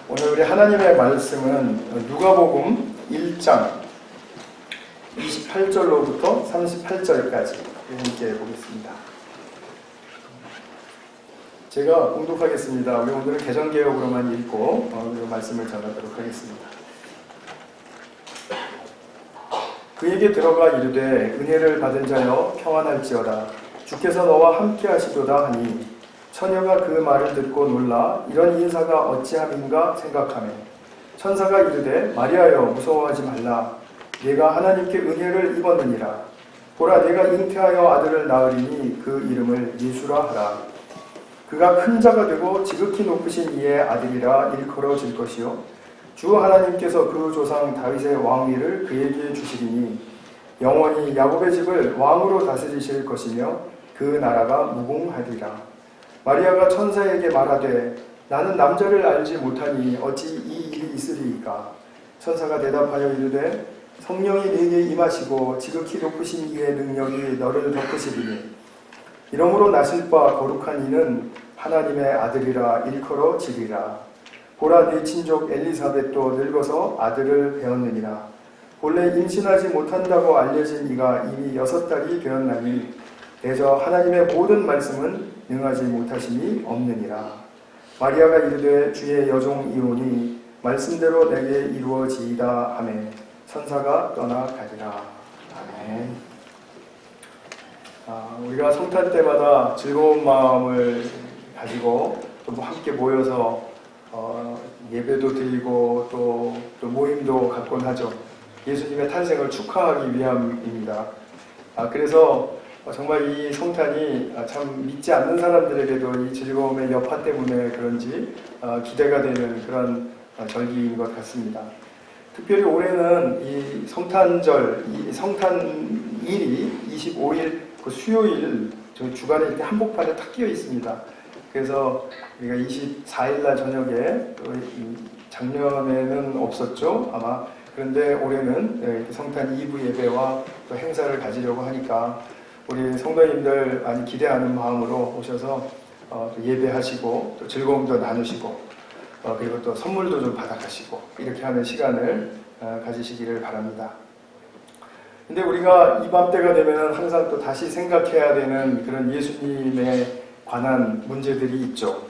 오늘 우리 하나님의 말씀은 누가복음 1장 28절로부터 38절까지 함께 보겠습니다. 제가 공독하겠습니다. 우리 오늘은 개정개혁으로만 읽고 그리고 말씀을 전하도록 하겠습니다. 그에게 들어가 이르되 은혜를 받은 자여 평안할지어다. 주께서 너와 함께 하시도다 하니 처녀가 그 말을 듣고 놀라 이런 인사가 어찌함인가 생각하며 천사가 이르되 마리아여 무서워하지 말라. 네가 하나님께 은혜를 입었느니라. 보라 내가 잉태하여 아들을 낳으리니 그 이름을 예수라 하라. 그가 큰 자가 되고 지극히 높으신 이의 아들이라 일컬어질 것이요 주 하나님께서 그 조상 다윗의 왕위를 그에게 주시리니 영원히 야곱의 집을 왕으로 다스리실 것이며 그 나라가 무궁하리라. 마리아가 천사에게 말하되 나는 남자를 알지 못하니 어찌 이 일이 있으리이까. 천사가 대답하여 이르되 성령이 네게 임하시고 지극히 높으신 이의 능력이 너를 덮으시리니 이러므로 나실 바 거룩한 이는 하나님의 아들이라 일컬어지리라. 보라 네 친족 엘리사벳도 늙어서 아들을 배었느니라. 본래 임신하지 못한다고 알려진 이가 이미 6달이 되었나니 대저 하나님의 모든 말씀은 능하지 못하심이 없느니라. 마리아가 이르되 주의 여종이오니 말씀대로 내게 이루어지이다 하며 천사가 떠나가리라. 아멘. 우리가 성탄 때마다 즐거운 마음을 가지고 또 함께 모여서 예배도 드리고 또 모임도 갖곤 하죠. 예수님의 탄생을 축하하기 위함입니다. 그래서 정말 이 성탄이 참 믿지 않는 사람들에게도 이 즐거움의 여파 때문에 그런지 기대가 되는 그런 절기인 것 같습니다. 특별히 올해는 이 성탄절, 이 성탄일이 25일 그 수요일 저희 주간에 이렇게 한복판에 탁 끼어 있습니다. 그래서 우리가 24일 날 저녁에 작년에는 없었죠 아마. 그런데 올해는 성탄 2부 예배와 또 행사를 가지려고 하니까 우리 성도님들 많이 기대하는 마음으로 오셔서 예배하시고 또 즐거움도 나누시고 그리고 또 선물도 좀 받아가시고 이렇게 하는 시간을 가지시기를 바랍니다. 근데 우리가 이맘때가 되면 항상 또 다시 생각해야 되는 그런 예수님에 관한 문제들이 있죠.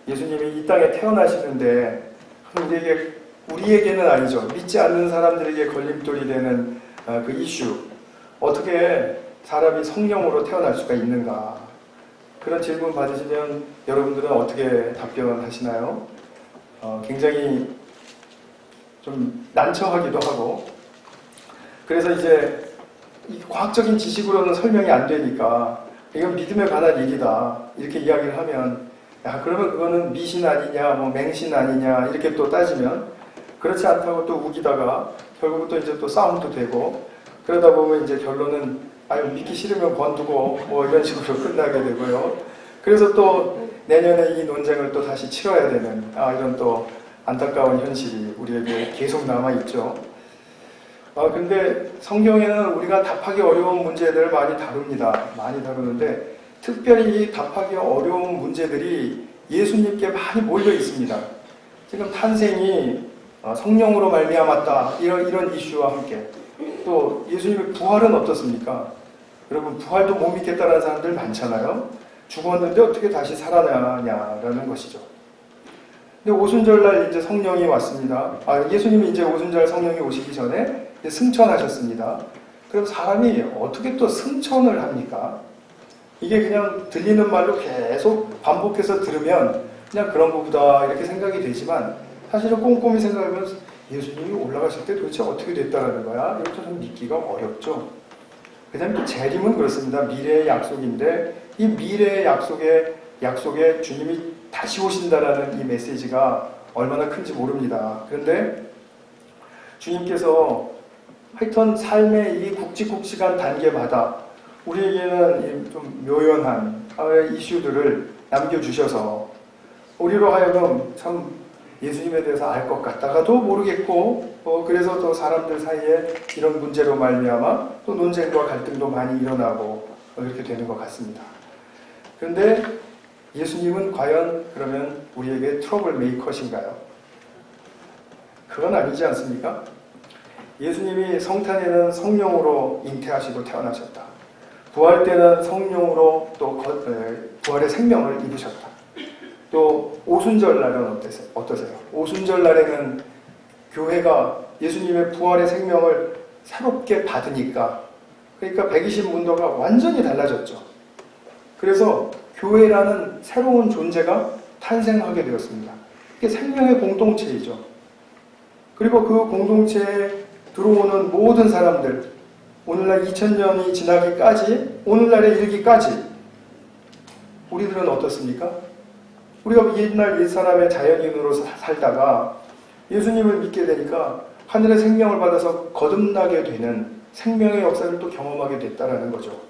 예수님이 이 땅에 태어나시는데 우리에게는 아니죠. 믿지 않는 사람들에게 걸림돌이 되는 그 이슈. 어떻게 사람이 성령으로 태어날 수가 있는가? 그런 질문 받으시면 여러분들은 어떻게 답변하시나요? 굉장히 좀 난처하기도 하고 그래서 이제 이 과학적인 지식으로는 설명이 안 되니까 이건 믿음에 관한 얘기다 이렇게 이야기를 하면 야 그러면 그거는 미신 아니냐 뭐 맹신 아니냐 이렇게 또 따지면 그렇지 않다고 또 우기다가 결국은 또 이제 또 싸움도 되고 그러다 보면 이제 결론은 아유 믿기 싫으면 관두고 뭐 이런 식으로 끝나게 되고요. 그래서 또 내년에 이 논쟁을 또 다시 치러야 되는 이런 또 안타까운 현실이 우리에게 계속 남아있죠. 근데 성경에는 우리가 답하기 어려운 문제들을 많이 다룹니다. 많이 다루는데 특별히 답하기 어려운 문제들이 예수님께 많이 몰려 있습니다. 지금 탄생이 성령으로 말미암았다 이런 이슈와 함께 또 예수님의 부활은 어떻습니까? 여러분 부활도 못 믿겠다는 사람들 많잖아요. 죽었는데 어떻게 다시 살아나냐라는 것이죠. 근데 오순절날 이제 성령이 왔습니다. 예수님이 이제 오순절 성령이 오시기 전에 이제 승천하셨습니다. 그럼 사람이 어떻게 또 승천을 합니까? 이게 그냥 들리는 말로 계속 반복해서 들으면 그냥 그런 거보다 이렇게 생각이 되지만 사실은 꼼꼼히 생각하면 예수님이 올라가실 때 도대체 어떻게 됐다라는 거야? 이것도 좀 믿기가 어렵죠. 그 다음에 또 재림은 그렇습니다. 미래의 약속인데 이 미래의 약속에 주님이 다시 오신다라는 이 메시지가 얼마나 큰지 모릅니다. 그런데 주님께서 하여튼 삶의 이 굵직굵직한 단계마다 우리에게는 좀 묘연한 이슈들을 남겨주셔서 우리로 하여금 참 예수님에 대해서 알 것 같다가도 모르겠고 그래서 또 사람들 사이에 이런 문제로 말미암아 또 논쟁과 갈등도 많이 일어나고 이렇게 되는 것 같습니다. 그런데 예수님은 과연 그러면 우리에게 트러블 메이커신가요? 그건 아니지 않습니까? 예수님이 성탄에는 성령으로 잉태하시고 태어나셨다. 부활 때는 성령으로 또 부활의 생명을 입으셨다. 또 오순절 날은 어떠세요? 오순절 날에는 교회가 예수님의 부활의 생명을 새롭게 받으니까, 그러니까 120문도가 완전히 달라졌죠. 그래서 교회라는 새로운 존재가 탄생하게 되었습니다. 이게 생명의 공동체이죠. 그리고 그 공동체에 들어오는 모든 사람들, 오늘날 2000년이 지나기까지, 오늘날에 이르기까지 우리들은 어떻습니까? 우리가 옛날 옛사람의 자연인으로 살다가 예수님을 믿게 되니까 하늘의 생명을 받아서 거듭나게 되는 생명의 역사를 또 경험하게 됐다라는 거죠.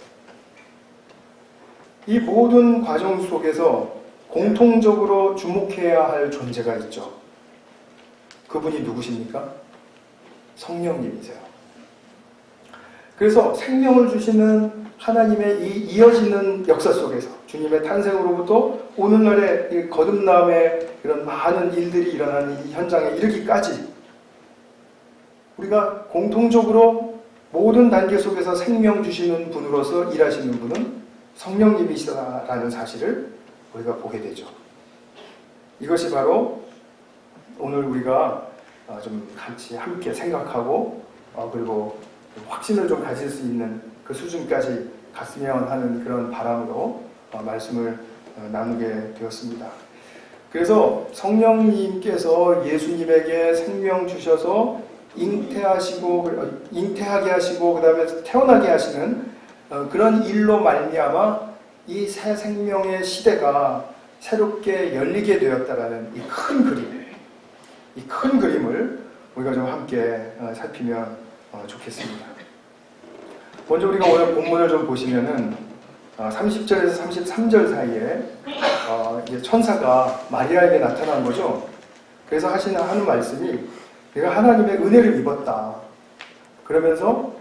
이 모든 과정 속에서 공통적으로 주목해야 할 존재가 있죠. 그분이 누구십니까? 성령님이세요. 그래서 생명을 주시는 하나님의 이 이어지는 역사 속에서 주님의 탄생으로부터 오늘날의 이 거듭남의 이런 많은 일들이 일어나는 이 현장에 이르기까지 우리가 공통적으로 모든 단계 속에서 생명 주시는 분으로서 일하시는 분은 성령님이시다라는 사실을 우리가 보게 되죠. 이것이 바로 오늘 우리가 좀 같이 함께 생각하고 그리고 확신을 좀 가질 수 있는 그 수준까지 갔으면 하는 그런 바람으로 말씀을 나누게 되었습니다. 그래서 성령님께서 예수님에게 생명 주셔서 잉태하게 하시고 그 다음에 태어나게 하시는 그런 일로 말미암아 이 새 생명의 시대가 새롭게 열리게 되었다라는 이 큰 그림을 우리가 좀 함께 살피면 좋겠습니다. 먼저 우리가 오늘 본문을 좀 보시면은 30절에서 33절 사이에 이제 천사가 마리아에게 나타난 거죠. 그래서 하는 말씀이 내가 하나님의 은혜를 입었다. 그러면서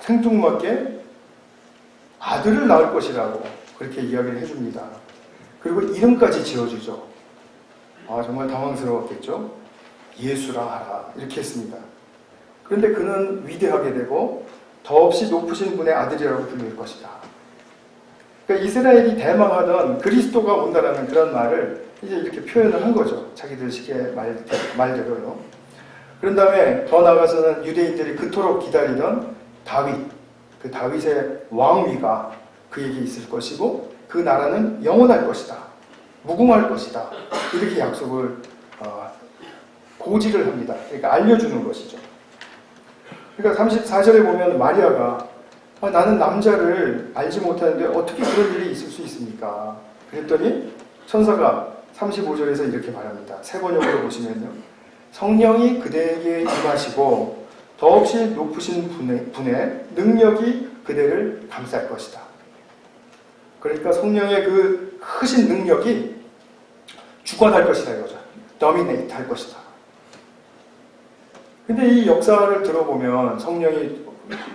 생뚱맞게 아들을 낳을 것이라고 그렇게 이야기를 해줍니다. 그리고 이름까지 지어주죠. 정말 당황스러웠겠죠. 예수라 하라 이렇게 했습니다. 그런데 그는 위대하게 되고 더없이 높으신 분의 아들이라고 불릴 것이다. 그러니까 이스라엘이 대망하던 그리스도가 온다라는 그런 말을 이제 이렇게 표현을 한 거죠. 자기들식의 말대로요. 그런 다음에 더 나아가서는 유대인들이 그토록 기다리던 다윗, 그 다윗의 왕위가 그에게 있을 것이고 그 나라는 영원할 것이다. 무궁할 것이다. 이렇게 약속을 고지를 합니다. 그러니까 알려주는 것이죠. 그러니까 34절에 보면 마리아가 나는 남자를 알지 못하는데 어떻게 그런 일이 있을 수 있습니까? 그랬더니 천사가 35절에서 이렇게 말합니다. 세 번역으로 보시면요. 성령이 그대에게 임하시고 더없이 높으신 분의 능력이 그대를 감쌀 것이다. 그러니까 성령의 그 크신 능력이 주관할 것이다 이거죠. 도미네이트 할 것이다. 근데 이 역사를 들어보면 성령이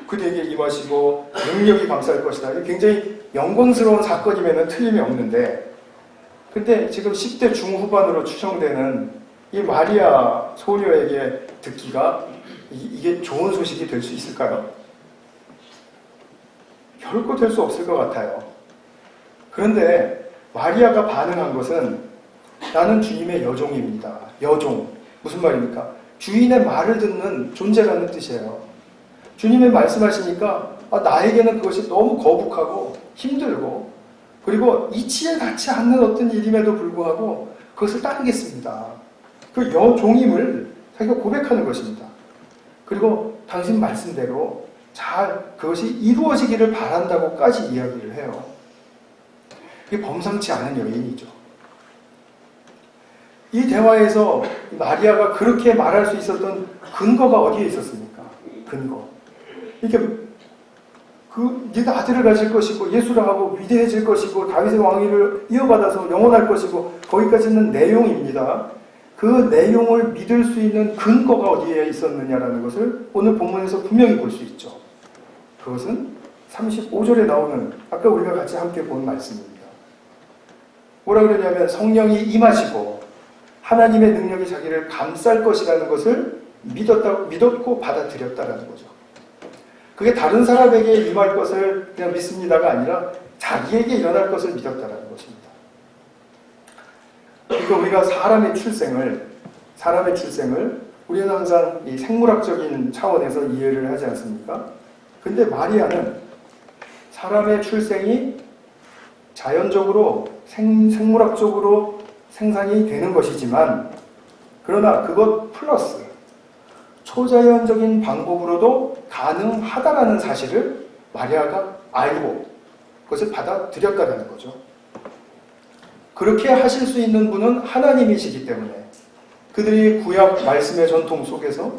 그대에게 임하시고 능력이 감쌀 것이다. 굉장히 영광스러운 사건이면 틀림이 없는데 근데 지금 10대 중후반으로 추정되는 이 마리아 소녀에게 듣기가 이게 좋은 소식이 될 수 있을까요? 결코 될 수 없을 것 같아요. 그런데 마리아가 반응한 것은 나는 주님의 여종입니다. 여종. 무슨 말입니까? 주인의 말을 듣는 존재라는 뜻이에요. 주님의 말씀하시니까 나에게는 그것이 너무 거북하고 힘들고 그리고 이치에 닿지 않는 어떤 일임에도 불구하고 그것을 따르겠습니다. 그 여종임을 자기가 고백하는 것입니다. 그리고 당신 말씀대로 잘 그것이 이루어지기를 바란다고까지 이야기를 해요. 이게 범상치 않은 여인이죠. 이 대화에서 마리아가 그렇게 말할 수 있었던 근거가 어디에 있었습니까? 근거. 이게 네가 아들을 가질 것이고 예수라 하고 위대해질 것이고 다윗의 왕위를 이어받아서 영원할 것이고 거기까지는 내용입니다. 그 내용을 믿을 수 있는 근거가 어디에 있었느냐라는 것을 오늘 본문에서 분명히 볼 수 있죠. 그것은 35절에 나오는 아까 우리가 같이 함께 본 말씀입니다. 뭐라 그러냐면 성령이 임하시고 하나님의 능력이 자기를 감쌀 것이라는 것을 믿었고 받아들였다라는 거죠. 그게 다른 사람에게 임할 것을 그냥 믿습니다가 아니라 자기에게 일어날 것을 믿었다라는 것입니다. 그러니까 우리가 사람의 출생을 우리는 항상 이 생물학적인 차원에서 이해를 하지 않습니까? 근데 마리아는 사람의 출생이 자연적으로 생물학적으로 생산이 되는 것이지만 그러나 그것 플러스 초자연적인 방법으로도 가능하다라는 사실을 마리아가 알고 그것을 받아들였다는 거죠. 그렇게 하실 수 있는 분은 하나님이시기 때문에 그들이 구약 말씀의 전통 속에서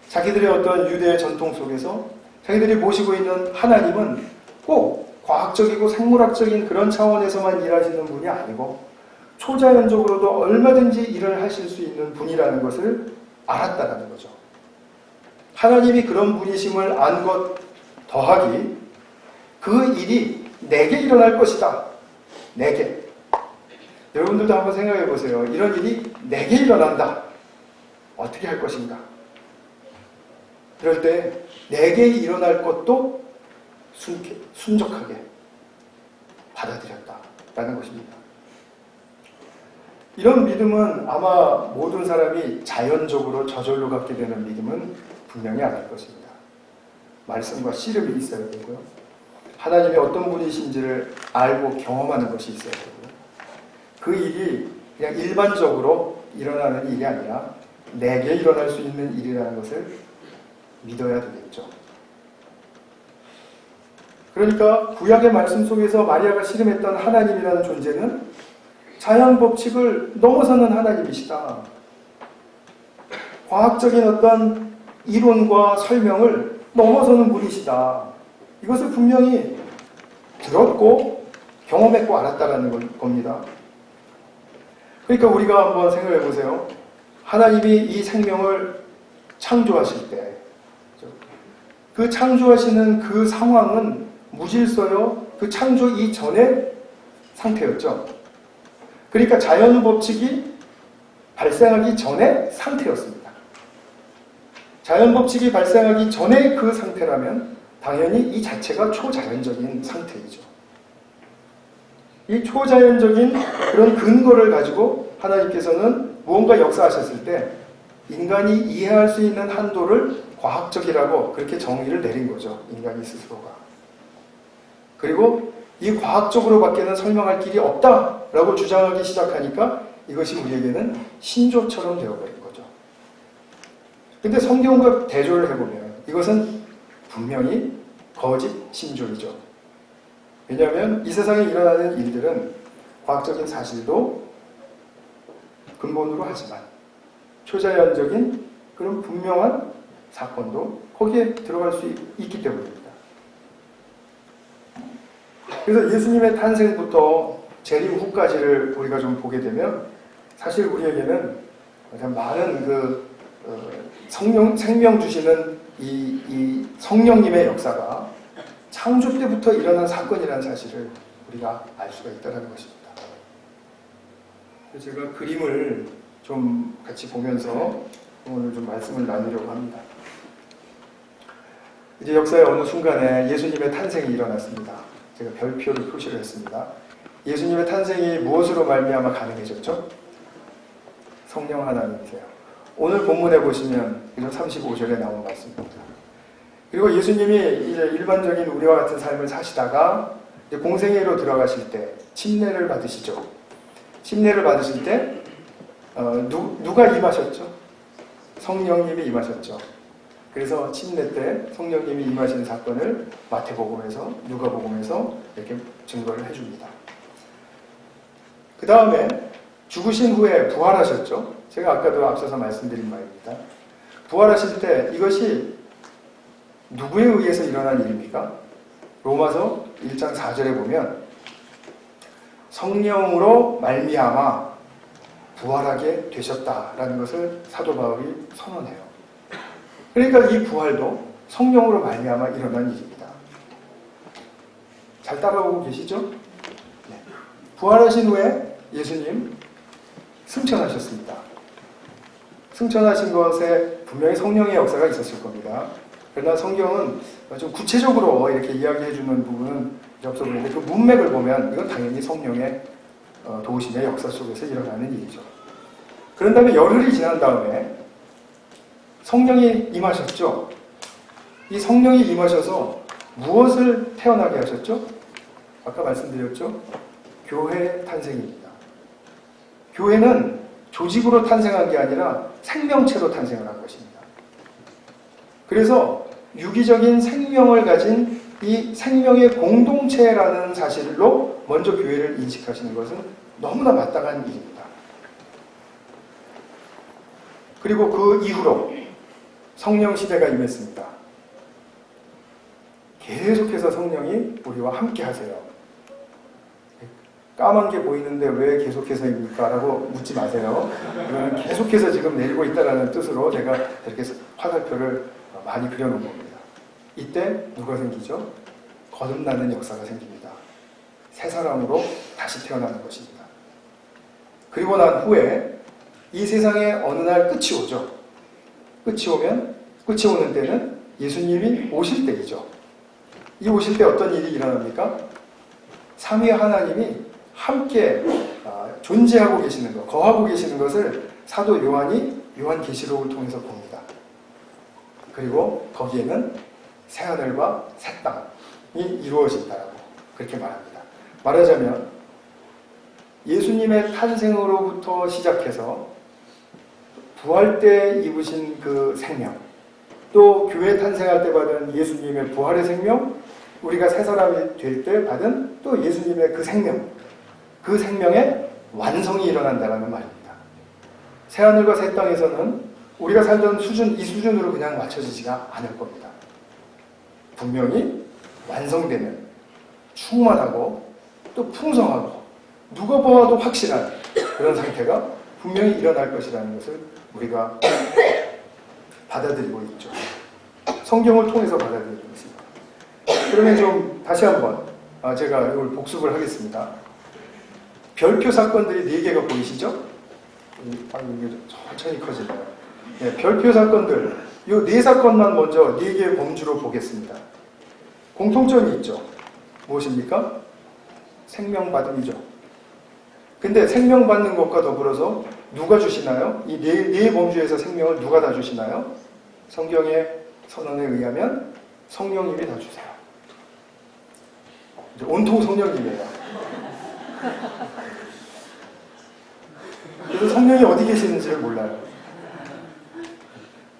자기들의 어떤 유대의 전통 속에서 자기들이 모시고 있는 하나님은 꼭 과학적이고 생물학적인 그런 차원에서만 일하시는 분이 아니고 초자연적으로도 얼마든지 일을 하실 수 있는 분이라는 것을 알았다는 거죠. 하나님이 그런 분이심을 안 것 더하기 그 일이 내게 일어날 것이다. 내게. 여러분들도 한번 생각해 보세요. 이런 일이 내게 일어난다. 어떻게 할 것인가? 그럴 때 내게 일어날 것도 순적하게 받아들였다라는 것입니다. 이런 믿음은 아마 모든 사람이 자연적으로 저절로 갖게 되는 믿음은 분명히 아닐 것입니다. 말씀과 씨름이 있어야 되고요. 하나님이 어떤 분이신지를 알고 경험하는 것이 있어야 되고요. 그 일이 그냥 일반적으로 일어나는 일이 아니라 내게 일어날 수 있는 일이라는 것을 믿어야 되겠죠. 그러니까 구약의 말씀 속에서 마리아가 씨름했던 하나님이라는 존재는 자연 법칙을 넘어서는 하나님이시다. 과학적인 어떤 이론과 설명을 넘어서는 분이시다. 이것을 분명히 들었고 경험했고 알았다라는 겁니다. 그러니까 우리가 한번 생각해 보세요. 하나님이 이 생명을 창조하실 때 그 창조하시는 그 상황은 무질서요. 그 창조 이전의 상태였죠. 그러니까 자연 법칙이 발생하기 전의 상태였습니다. 자연 법칙이 발생하기 전의 그 상태라면 당연히 이 자체가 초자연적인 상태이죠. 이 초자연적인 그런 근거를 가지고 하나님께서는 무언가 역사하셨을 때 인간이 이해할 수 있는 한도를 과학적이라고 그렇게 정의를 내린 거죠. 인간이 스스로가. 그리고 이 과학적으로밖에는 설명할 길이 없다라고 주장하기 시작하니까 이것이 우리에게는 신조처럼 되어버린 거죠. 근데 성경과 대조를 해보면 이것은 분명히 거짓 신조이죠. 왜냐하면 이 세상에 일어나는 일들은 과학적인 사실도 근본으로 하지만 초자연적인 그런 분명한 사건도 거기에 들어갈 수 있기 때문입니다. 그래서 예수님의 탄생부터 재림 후까지를 우리가 좀 보게 되면 사실 우리에게는 많은 그 생명 주시는 이 성령님의 역사가 창조 때부터 일어난 사건이라는 사실을 우리가 알 수가 있다는 것입니다. 제가 그림을 좀 같이 보면서 오늘 좀 말씀을 나누려고 합니다. 이제 역사의 어느 순간에 예수님의 탄생이 일어났습니다. 제가 별표를 표시를 했습니다. 예수님의 탄생이 무엇으로 말미암아 가능해졌죠? 성령 하나님이세요. 오늘 본문에 보시면 35절에 나온 말씀입니다. 그리고 예수님이 이제 일반적인 우리와 같은 삶을 사시다가 이제 공생애로 들어가실 때 침례를 받으시죠. 침례를 받으실 때 누가 임하셨죠? 성령님이 임하셨죠. 그래서 침례 때 성령님이 임하신 사건을 마태복음에서 누가복음에서 이렇게 증거를 해줍니다. 그 다음에 죽으신 후에 부활하셨죠. 제가 아까도 앞서서 말씀드린 바입니다. 부활하실 때 이것이 누구에 의해서 일어난 일입니까? 로마서 1장 4절에 보면 성령으로 말미암아 부활하게 되셨다라는 것을 사도 바울이 선언해요. 그러니까 이 부활도 성령으로 말미암아 일어난 일입니다. 잘 따라오고 계시죠? 네. 부활하신 후에 예수님 승천하셨습니다. 승천하신 것에 분명히 성령의 역사가 있었을 겁니다. 그러나 성경은 좀 구체적으로 이렇게 이야기해 주는 부분은 없어 보이는데 그 문맥을 보면 이건 당연히 성령의 도우심의 역사 속에서 일어나는 일이죠. 그런 다음에 열흘이 지난 다음에 성령이 임하셨죠. 이 성령이 임하셔서 무엇을 태어나게 하셨죠? 아까 말씀드렸죠? 교회 탄생입니다. 교회는 조직으로 탄생한 게 아니라 생명체로 탄생을 한 것입니다. 그래서 유기적인 생명을 가진 이 생명의 공동체라는 사실로 먼저 교회를 인식하시는 것은 너무나 마땅한 일입니다. 그리고 그 이후로 성령 시대가 임했습니다. 계속해서 성령이 우리와 함께 하세요. 까만 게 보이는데 왜 계속해서입니까? 라고 묻지 마세요. 이거는 계속해서 지금 내리고 있다는 뜻으로 제가 이렇게 화살표를 많이 그려놓은 겁니다. 이때 누가 생기죠? 거듭나는 역사가 생깁니다. 새 사람으로 다시 태어나는 것입니다. 그리고 난 후에 이 세상에 어느 날 끝이 오죠. 끝이 오는 때는 예수님이 오실 때이죠. 이 오실 때 어떤 일이 일어납니까? 삼위 하나님이 함께 존재하고 계시는 것, 거하고 계시는 것을 사도 요한이 요한계시록을 통해서 봅니다. 그리고 거기에는 새하늘과 새 땅이 이루어진다라고 그렇게 말합니다. 말하자면 예수님의 탄생으로부터 시작해서 부활 때 입으신 그 생명, 또 교회 탄생할 때 받은 예수님의 부활의 생명, 우리가 새 사람이 될 때 받은 또 예수님의 그 생명, 그 생명의 완성이 일어난다는 말입니다. 새하늘과 새 땅에서는 우리가 살던 수준, 이 수준으로 그냥 맞춰지지가 않을 겁니다. 분명히 완성되는, 충만하고 또 풍성하고 누가 보아도 확실한 그런 상태가 분명히 일어날 것이라는 것을 우리가 받아들이고 있죠. 성경을 통해서 받아들이고 있습니다. 그러면 좀 다시 한번 제가 이걸 복습을 하겠습니다. 별표 사건들이 4개가 보이시죠? 이게 천천히 커지네요. 네, 별표 사건들, 이 4사건만 먼저 4개의 범주로 보겠습니다. 공통점이 있죠. 무엇입니까? 생명받음이죠. 근데 생명받는 것과 더불어서 누가 주시나요? 이 네 범주에서 생명을 누가 다 주시나요? 성경의 선언에 의하면 성령님이 다 주세요. 온통 성령님이에요. 그래서 성령이 어디 계시는지를 몰라요.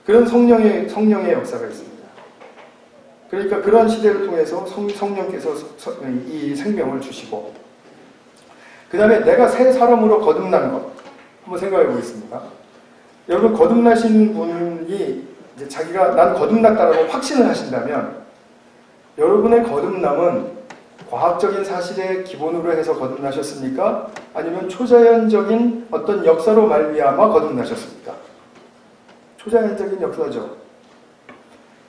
그런 성령의 역사가 있습니다. 그러니까 그런 시대를 통해서 성령께서 이 생명을 주시고, 그 다음에 내가 새 사람으로 거듭난 것 한번 생각해 보겠습니다. 여러분, 거듭나신 분이 이제 자기가 난 거듭났다라고 확신을 하신다면, 여러분의 거듭남은 과학적인 사실의 기본으로 해서 거듭나셨습니까? 아니면 초자연적인 어떤 역사로 말미암아 거듭나셨습니까? 초자연적인 역사죠.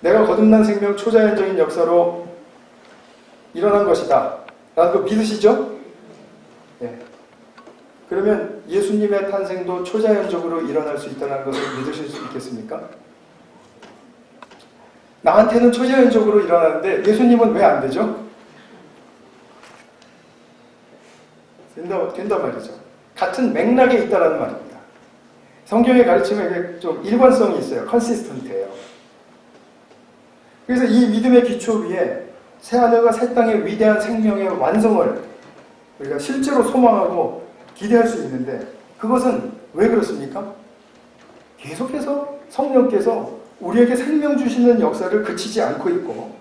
내가 거듭난 생명 초자연적인 역사로 일어난 것이다 라는 거 믿으시죠? 네. 그러면 예수님의 탄생도 초자연적으로 일어날 수 있다는 것을 믿으실 수 있겠습니까? 나한테는 초자연적으로 일어나는데 예수님은 왜 안 되죠? 된다 말이죠. 같은 맥락에 있다라는 말입니다. 성경의 가르침에 좀 일관성이 있어요. 컨시스턴트예요. 그래서 이 믿음의 기초 위에 새하늘과 새 땅의 위대한 생명의 완성을 우리가 실제로 소망하고 기대할 수 있는데, 그것은 왜 그렇습니까? 계속해서 성령께서 우리에게 생명 주시는 역사를 그치지 않고 있고,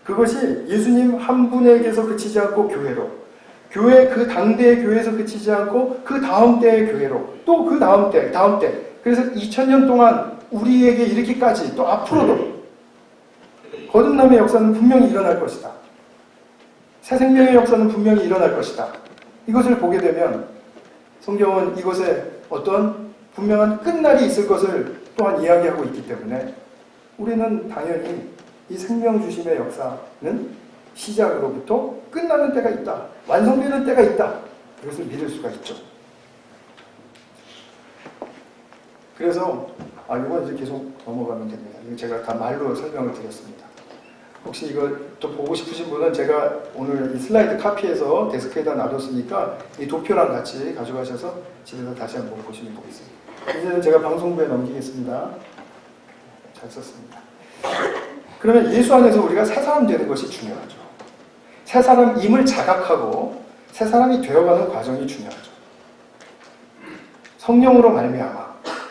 그것이 예수님 한 분에게서 그치지 않고 교회로, 교회 그 당대의 교회에서 그치지 않고 그 다음 때의 교회로, 또 그 다음 때, 그래서 2000년 동안 우리에게 이르기까지 또 앞으로도 거듭남의 역사는 분명히 일어날 것이다. 새 생명의 역사는 분명히 일어날 것이다. 이것을 보게 되면 성경은 이것에 어떤 분명한 끝날이 있을 것을 또한 이야기하고 있기 때문에 우리는 당연히 이 생명 주심의 역사는 시작으로부터 끝나는 때가 있다. 완성되는 때가 있다. 이것을 믿을 수가 있죠. 그래서 이건 이제 계속 넘어가면 됩니다. 이거 제가 다 말로 설명을 드렸습니다. 혹시 이거 또 보고 싶으신 분은 제가 오늘 이 슬라이드 카피해서 데스크에다 놔뒀으니까 이 도표랑 같이 가져가셔서 집에서 다시 한번 보시면 되겠습니다. 이제는 제가 방송부에 넘기겠습니다. 잘 썼습니다. 그러면 예수 안에서 우리가 새 사람 되는 것이 중요하죠. 새 사람임을 자각하고 새 사람이 되어가는 과정이 중요하죠. 성령으로 말미암아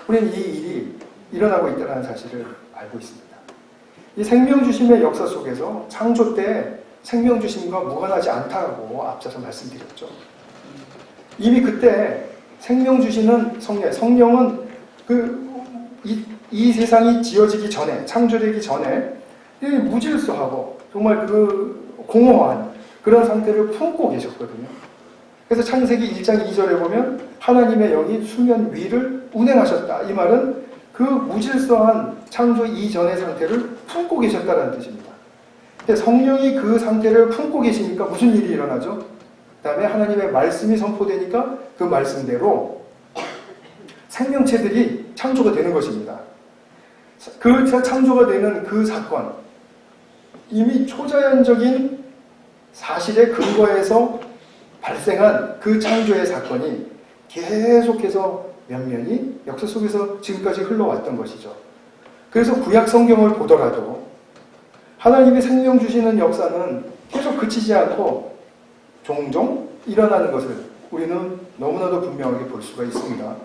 우리는 이 일이 일어나고 있다는 사실을 알고 있습니다. 이 생명 주심의 역사 속에서 창조 때 생명 주심과 무관하지 않다고 앞서서 말씀드렸죠. 이미 그때 생명 주시는 성령은 이 세상이 지어지기 전에, 창조되기 전에 무질서하고 정말 공허한 그런 상태를 품고 계셨거든요. 그래서 창세기 1장 2절에 보면 하나님의 영이 수면 위를 운행하셨다. 이 말은 그 무질서한 창조 이전의 상태를 품고 계셨다는 뜻입니다. 근데 성령이 그 상태를 품고 계시니까 무슨 일이 일어나죠? 그 다음에 하나님의 말씀이 선포되니까 그 말씀대로 생명체들이 창조가 되는 것입니다. 그 창조가 되는 그 사건, 이미 초자연적인 사실에 근거해서 발생한 그 창조의 사건이 계속해서 면면이 역사 속에서 지금까지 흘러왔던 것이죠. 그래서 구약 성경을 보더라도 하나님이 생명 주시는 역사는 계속 그치지 않고 종종 일어나는 것을 우리는 너무나도 분명하게 볼 수가 있습니다.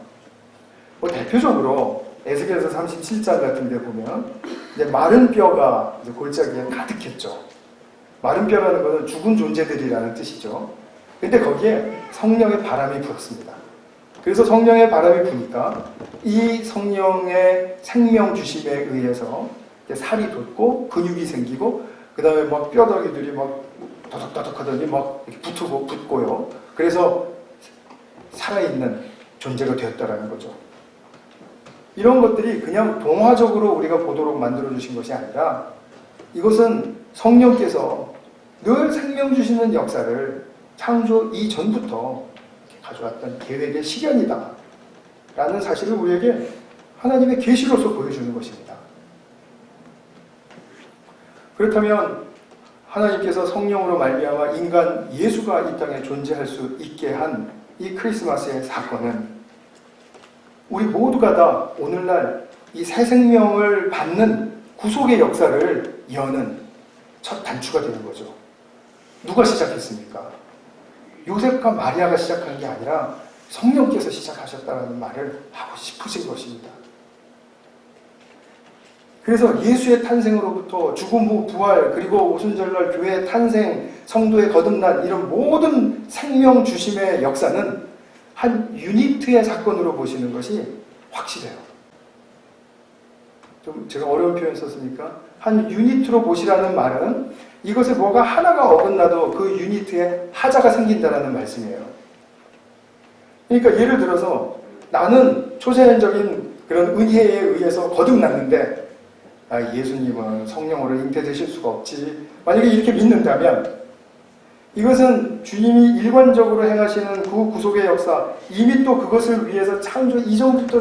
대표적으로 에스겔서 37장 같은 데 보면 이제 마른 뼈가 이제 골짜기에 가득했죠. 마른 뼈라는 것은 죽은 존재들이라는 뜻이죠. 근데 거기에 성령의 바람이 불었습니다. 그래서 성령의 바람이 부니까 이 성령의 생명 주심에 의해서 살이 돋고 근육이 생기고 그 다음에 막 뼈다귀들이 막 더덕더덕 하더니 막 이렇게 붙고요. 그래서 살아있는 존재가 되었다라는 거죠. 이런 것들이 그냥 동화적으로 우리가 보도록 만들어주신 것이 아니라 이것은 성령께서 늘 생명 주시는 역사를 창조 이전부터 가져왔던 계획의 실현이다 라는 사실을 우리에게 하나님의 계시로서 보여주는 것입니다. 그렇다면 하나님께서 성령으로 말미암아 인간 예수가 이 땅에 존재할 수 있게 한 이 크리스마스의 사건은 우리 모두가 다 오늘날 이 새 생명을 받는 구속의 역사를 여는 첫 단추가 되는 거죠. 누가 시작했습니까? 요셉과 마리아가 시작한 게 아니라 성령께서 시작하셨다는 말을 하고 싶으신 것입니다. 그래서 예수의 탄생으로부터 죽음 후 부활, 그리고 오순절날 교회의 탄생, 성도의 거듭난 이런 모든 생명 주심의 역사는 한 유니트의 사건으로 보시는 것이 확실해요. 좀 제가 어려운 표현 썼으니까 한 유니트로 보시라는 말은 이것에 뭐가 하나가 어긋나도 그 유니트에 하자가 생긴다는 말씀이에요. 그러니까 예를 들어서 나는 초자연적인 그런 은혜에 의해서 거듭났는데 예수님은 성령으로 잉태되실 수가 없지. 만약에 이렇게 믿는다면 이것은 주님이 일관적으로 행하시는 그 구속의 역사, 이미 또 그것을 위해서 창조 이전부터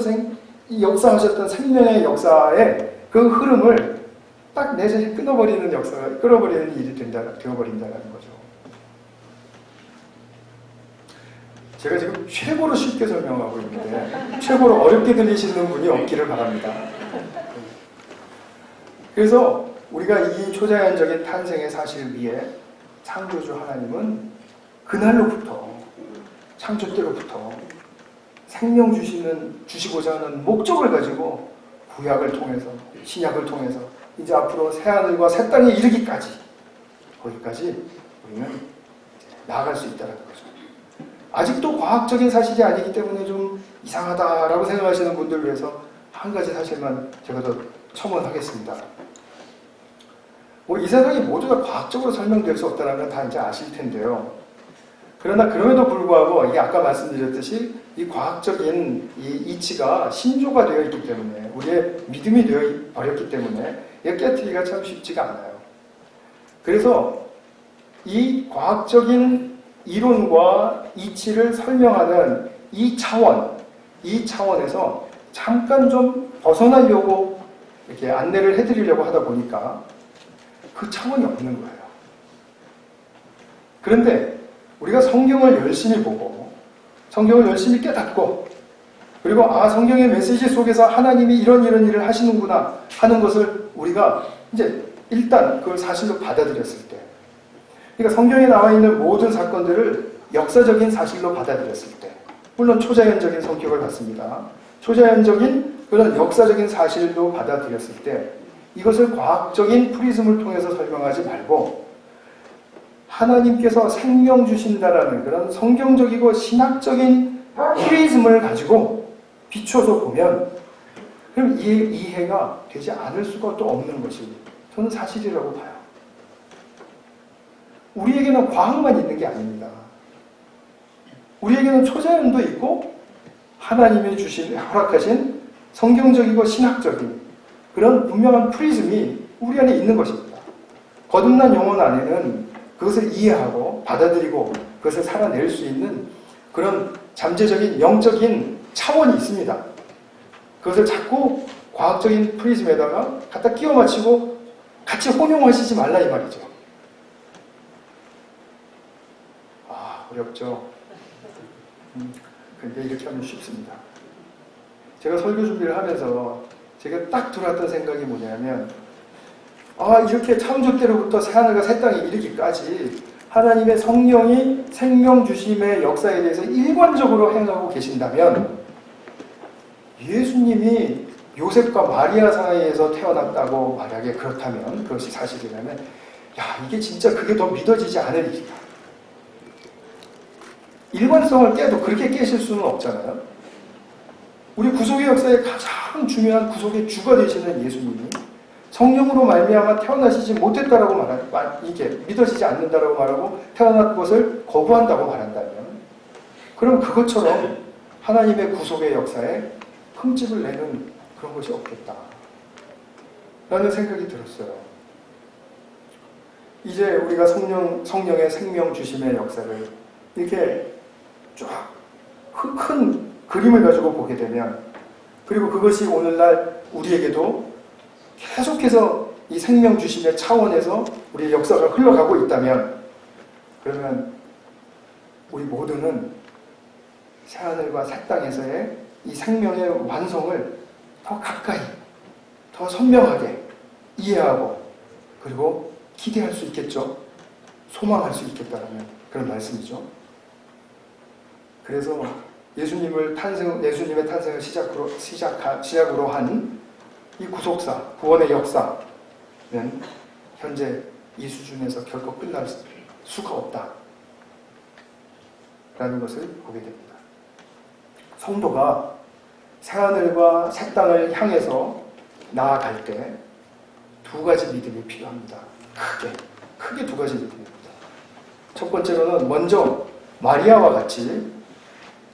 역사하셨던 생명의 역사의 그 흐름을 딱 내재해 끊어버리는 일이 되어버린다는 거죠. 제가 지금 최고로 쉽게 설명하고 있는데 최고로 어렵게 들리시는 분이 없기를 바랍니다. 그래서 우리가 이 초자연적인 탄생의 사실 위에 창조주 하나님은 그날로부터 창조 때로부터 생명 주시고자 하는 목적을 가지고 구약을 통해서 신약을 통해서 이제 앞으로 새하늘과 새 땅에 이르기까지 거기까지 우리는 나아갈 수 있다는 거죠. 아직도 과학적인 사실이 아니기 때문에 좀 이상하다라고 생각하시는 분들을 위해서 한 가지 사실만 제가 더 첨언하겠습니다. 이 세상이 모두 다 과학적으로 설명될 수 없다는 건 다 이제 아실 텐데요. 그러나 그럼에도 불구하고 이게 아까 말씀드렸듯이 이 과학적인 이 이치가 신조가 되어 있기 때문에 우리의 믿음이 되어 버렸기 때문에 이게 깨트리기가 참 쉽지가 않아요. 그래서 이 과학적인 이론과 이치를 설명하는 이 차원에서 잠깐 좀 벗어나려고 이렇게 안내를 해드리려고 하다 보니까 그 차원이 없는 거예요. 그런데 우리가 성경을 열심히 보고 성경을 열심히 깨닫고 그리고 성경의 메시지 속에서 하나님이 이런 일을 하시는구나 하는 것을 우리가 이제 일단 그걸 사실로 받아들였을 때, 그러니까 성경에 나와 있는 모든 사건들을 역사적인 사실로 받아들였을 때, 물론 초자연적인 성격을 갖습니다. 초자연적인 그런 역사적인 사실로 받아들였을 때 이것을 과학적인 프리즘을 통해서 설명하지 말고 하나님께서 생명 주신다라는 그런 성경적이고 신학적인 프리즘을 가지고 비춰서 보면 그럼 이해가 되지 않을 수가 또 없는 것이 저는 사실이라고 봐요. 우리에게는 과학만 있는 게 아닙니다. 우리에게는 초자연도 있고 하나님이 허락하신 성경적이고 신학적인 그런 분명한 프리즘이 우리 안에 있는 것입니다. 거듭난 영혼 안에는 그것을 이해하고 받아들이고 그것을 살아낼 수 있는 그런 잠재적인 영적인 차원이 있습니다. 그것을 자꾸 과학적인 프리즘에다가 갖다 끼워 맞추고 같이 혼용하시지 말라 이 말이죠. 어렵죠. 근데 이렇게 하면 쉽습니다. 제가 설교 준비를 하면서 제가 딱 들어왔던 생각이 뭐냐면 이렇게 창조 때로부터 새하늘과 새 땅에 이르기까지 하나님의 성령이 생명 주심의 역사에 대해서 일관적으로 행하고 계신다면 예수님이 요셉과 마리아 사이에서 태어났다고 만약에 그렇다면 그것이 사실이라면 이게 진짜 그게 더 믿어지지 않을 일이다. 일관성을 깨도 그렇게 깨실 수는 없잖아요. 우리 구속의 역사에 가장 중요한 구속의 주가 되시는 예수님이 성령으로 말미암아 태어나시지 못했다라고 이게 믿어지지 않는다라고 말하고 태어난 것을 거부한다고 말한다면 그럼 그것처럼 하나님의 구속의 역사에 흠집을 내는 그런 것이 없겠다 라는 생각이 들었어요. 이제 우리가 성령의 생명 주심의 역사를 이렇게 쫙 큰 그림을 가지고 보게 되면 그리고 그것이 오늘날 우리에게도 계속해서 이 생명 주심의 차원에서 우리의 역사가 흘러가고 있다면 그러면 우리 모두는 새하늘과 새 땅에서의 이 생명의 완성을 더 가까이 더 선명하게 이해하고 그리고 기대할 수 있겠죠. 소망할 수 있겠다라는 그런 말씀이죠. 그래서 예수님의 탄생을 시작으로 한 이 구속사, 구원의 역사는 현재 이 수준에서 결코 끝날 수가 없다라는 것을 보게 됩니다. 성도가 새하늘과 새 땅을 향해서 나아갈 때 두 가지 믿음이 필요합니다. 크게 두 가지 믿음입니다. 첫 번째로는 먼저 마리아와 같이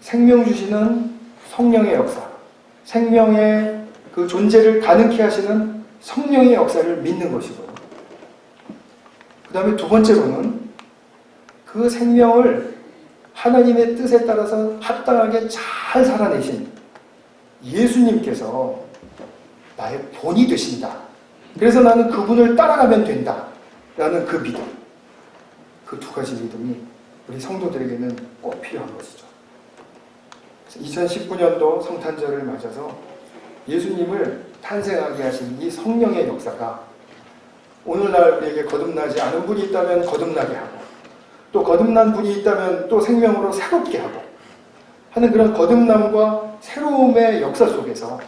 생명 주시는 성령의 역사, 생명의 그 존재를 가능케 하시는 성령의 역사를 믿는 것이고요. 그 다음에 두 번째로는 그 생명을 하나님의 뜻에 따라서 합당하게 잘 살아내신 예수님께서 나의 본이 되신다. 그래서 나는 그분을 따라가면 된다. 라는 그 믿음. 그 두 가지 믿음이 우리 성도들에게는 꼭 필요한 것이죠. 2019년도 성탄절을 맞아서 예수님을 탄생하게 하신 이 성령의 역사가 오늘날 우리에게 거듭나지 않은 분이 있다면 거듭나게 하고 또 거듭난 분이 있다면 또 생명으로 새롭게 하고 하는 그런 거듭남과 새로움의 역사 속에서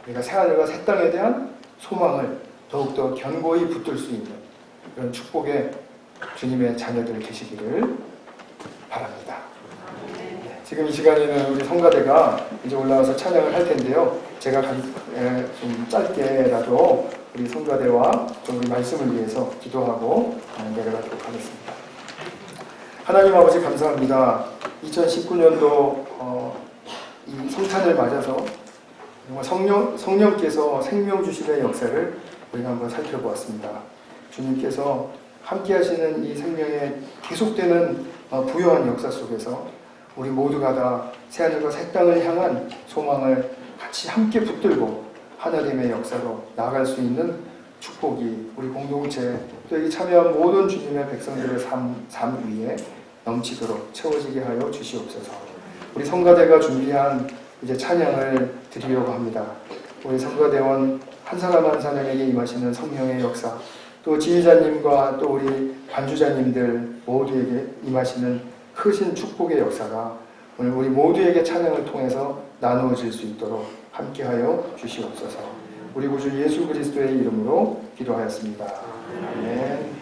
우리가 새하늘과 새 땅에 대한 소망을 더욱더 견고히 붙들 수 있는 그런 축복의 주님의 자녀들 되시기를 바랍니다. 지금 이 시간에는 우리 성가대가 이제 올라와서 찬양을 할 텐데요. 제가 좀 짧게라도 우리 성가대와 좀 우리 말씀을 위해서 기도하고 내려가도록 하겠습니다. 하나님 아버지 감사합니다. 2019년도 이 성탄을 맞아서 성령께서 생명 주심의 역사를 우리가 한번 살펴보았습니다. 주님께서 함께 하시는 이 생명의 계속되는 부요한 역사 속에서 우리 모두가 다 새하늘과 새 땅을 향한 소망을 같이 함께 붙들고 하나님의 역사로 나아갈 수 있는 축복이 우리 공동체 또 여기 참여한 모든 주님의 백성들의 삶 위에 넘치도록 채워지게 하여 주시옵소서. 우리 성가대가 준비한 이제 찬양을 드리려고 합니다. 우리 성가대원 한 사람 한 사람에게 임하시는 성령의 역사, 또 지휘자님과 또 우리 반주자님들 모두에게 임하시는 크신 축복의 역사가 오늘 우리 모두에게 찬양을 통해서 나누어질 수 있도록 함께하여 주시옵소서. 우리 구주 예수 그리스도의 이름으로 기도하였습니다. 아멘.